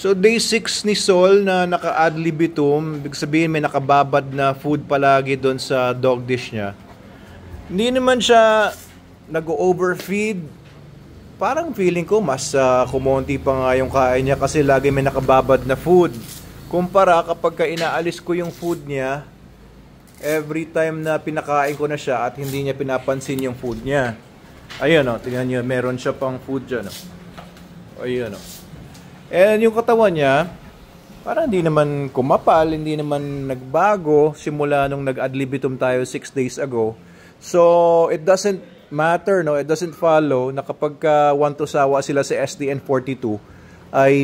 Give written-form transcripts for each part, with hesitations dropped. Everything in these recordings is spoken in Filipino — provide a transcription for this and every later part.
So day 6 ni Sol na naka-ad libitum, ibig sabihin may nakababad na food palagi doon sa dog dish niya. Hindi naman siya nag-overfeed. Parang feeling ko mas kumonti pa nga yung kain niya kasi lagi may nakababad na food. Kumpara kapag inaalis ko yung food niya, every time na pinakain ko na siya at hindi niya pinapansin yung food niya. Ayun o, tingnan niyo, meron siya pang food dyan o. Ayun o. And yung katawan niya, parang hindi naman kumapal, hindi naman nagbago simula nung nag-ad libitum tayo 6 days ago. So, it doesn't matter, no? It doesn't follow na kapag want to sawa sila sa SDN42 ay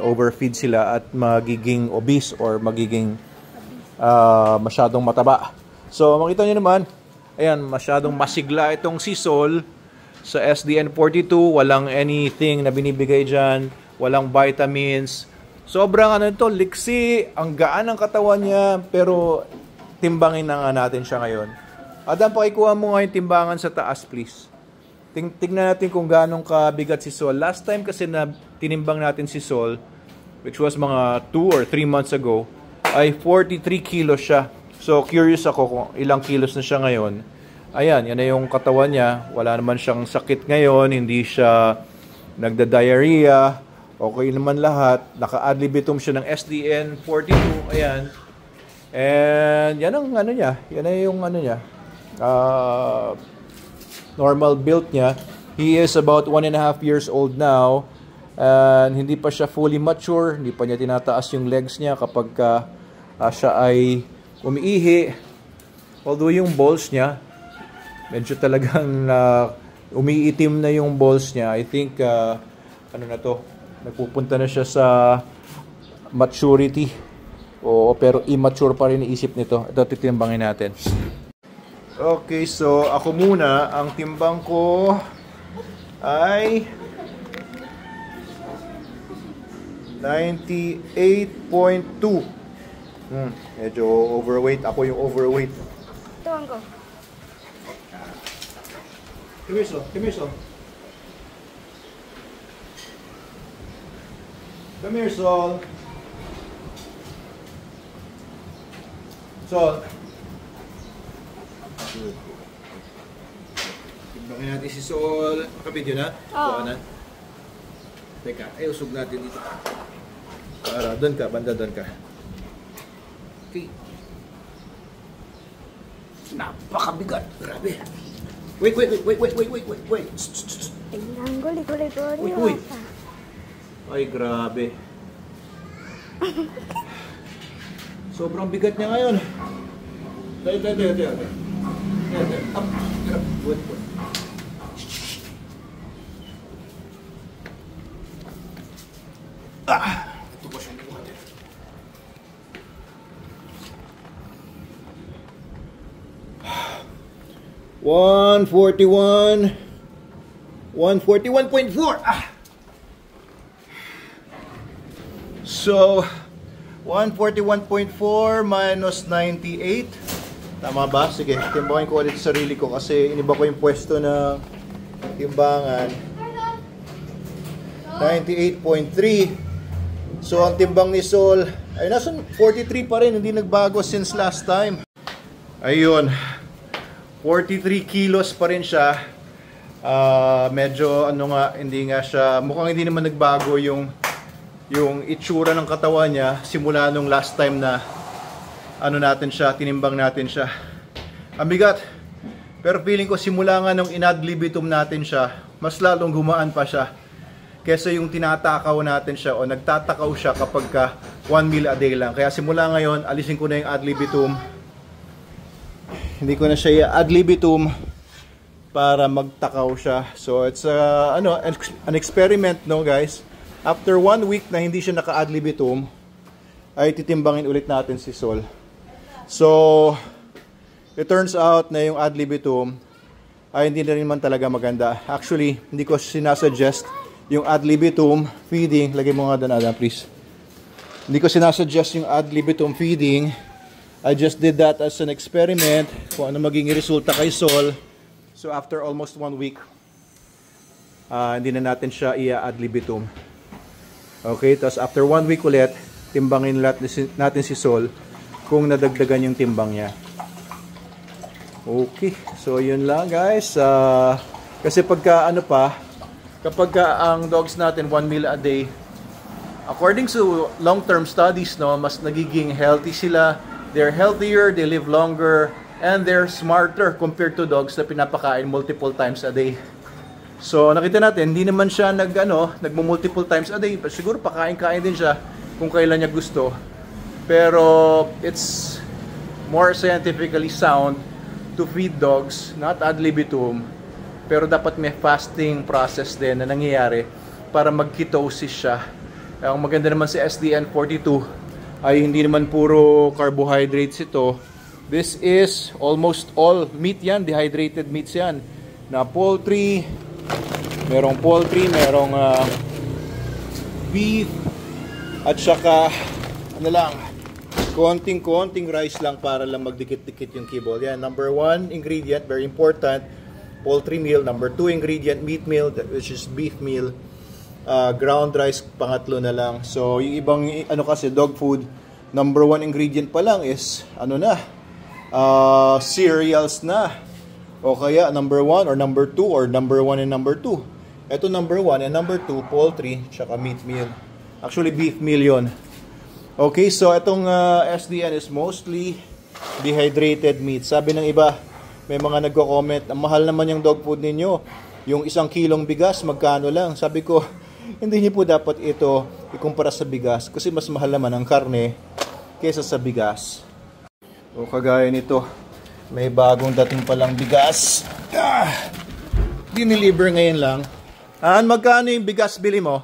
overfeed sila at magiging obese or magiging masyadong mataba. So, makita nyo naman, ayan, masyadong masigla itong si Sol sa SDN42, walang anything na binibigay dyan, walang vitamins. Sobrang liksi, ang gaan ng katawan niya, pero timbangin na nga natin siya ngayon. Adam, pakikuha mo nga yung timbangan sa taas, please. Tingnan natin kung gaano kabigat si Sol. Last time kasi na tinimbang natin si Sol, which was mga 2 or 3 months ago, ay 43 kilos siya. So, curious ako kung ilang kilos na siya ngayon. Ayan, yan na yung katawan niya. Wala naman siyang sakit ngayon. Hindi siya nagda-diarrhea. Okay naman lahat. Naka-ad libitum siya ng SDN42. Ayan. And yan ang niya. Yan na yung niya. Normal build niya. He is about 1.5 years old now. And hindi pa siya fully mature. Hindi pa niya tinataas yung legs niya kapag siya ay umiihi. Although yung balls niya, medyo talagang umiitim na yung balls niya. I think, nagpupunta na siya sa maturity. Pero immature pa rin isip nito. Ito, titimbangin natin. Okay, so ako muna. Ang timbang ko ay 98.2. Medyo overweight. Ako yung overweight. Tuwang ko. Come here, Sol. Come here, Sol. Sol. Timbangin natin si Sol. Nakabidyo na? Oo. Teka, usog natin dito. Para, doon ka, banda doon ka. Okay. Napakabigat. Grabe. Wait. Tingnan ko, likod. Uy. Ay, grabe. Sobrang bigat niya ngayon. Dali. Up. Wait. Ito ba siyang buhat eh? $141.4. So 141.4 minus 98. Tama ba? Sige, timbangin ko ulit sa sarili ko kasi iniba ko yung pwesto ng timbangan. 98.3. So ang timbang ni Sol ay nasa 43 pa rin, hindi nagbago since last time. Ayun. 43 kilos pa rin siya. Medyo hindi nga siya, mukhang hindi naman nagbago yung itsura ng katawan niya simula nung last time na tinimbang natin siya. Ang bigat. Pero feeling ko simula nga nung in-ad libitum natin siya, mas lalong gumaan pa siya kesa yung tinatakaw natin siya o nagtatakaw siya kapag 1 meal a day lang. Kaya simula ngayon, alisin ko na yung ad libitum. Hindi ko na siya ad libitum para magtakaw siya. So it's an experiment, no guys. After 1 week na hindi siya naka-ad libitum, ay titimbangin ulit natin si Sol. So it turns out na yung ad libitum ay hindi na rin man talaga maganda. Actually, hindi ko sinasuggest yung ad libitum feeding. Lagay mo nga doon, Adam, please. Hindi ko sinasuggest yung ad libitum feeding. I just did that as an experiment kung ano magiging resulta kay Sol. So after almost 1 week, hindi na natin siya i-ad libitum. Okay, tapos after 1 week ulit, timbangin natin si Sol kung nadagdagan yung timbang niya. Okay, so yun lang guys. Kasi kapag ang dogs natin 1 meal a day, according to long-term studies, no, mas nagiging healthy sila. They're healthier, they live longer, and they're smarter compared to dogs na pinapakain multiple times a day. So nakita natin, hindi naman siya nagmo-multiple times a day. Siguro pakain-kain din siya kung kailan niya gusto. Pero it's more scientifically sound to feed dogs, not ad libitum. Pero dapat may fasting process din na nangyayari para mag-ketosis siya. Ang maganda naman sa SDN 42 ay hindi naman puro carbohydrates ito. This is almost all meat yan, dehydrated meats yan. Na poultry, merong beef, at saka konting rice lang para lang magdikit-dikit yung kibble. Yan, number 1 ingredient, very important, poultry meal. Number 2 ingredient, meat meal, which is beef meal. Ground rice, pangatlo na lang. So yung ibang kasi dog food, number 1 ingredient pa lang is cereals na, o kaya number 1 or number 2 or number 1 and number 2. Ito number 1 and number 2, poultry tsaka meat meal. Actually beef meal yon. Okay, so itong SDN is mostly dehydrated meat. Sabi ng iba, may mga nagko-comment, ang mahal naman yung dog food ninyo, yung 1 kilong bigas magkano lang. Sabi ko, hindi niyo po dapat ito ikumpara sa bigas kasi mas mahal naman ang karne kaysa sa bigas. O kagaya nito, may bagong dating palang bigas. Dineliver ngayon lang. Magkano yung bigas bili mo?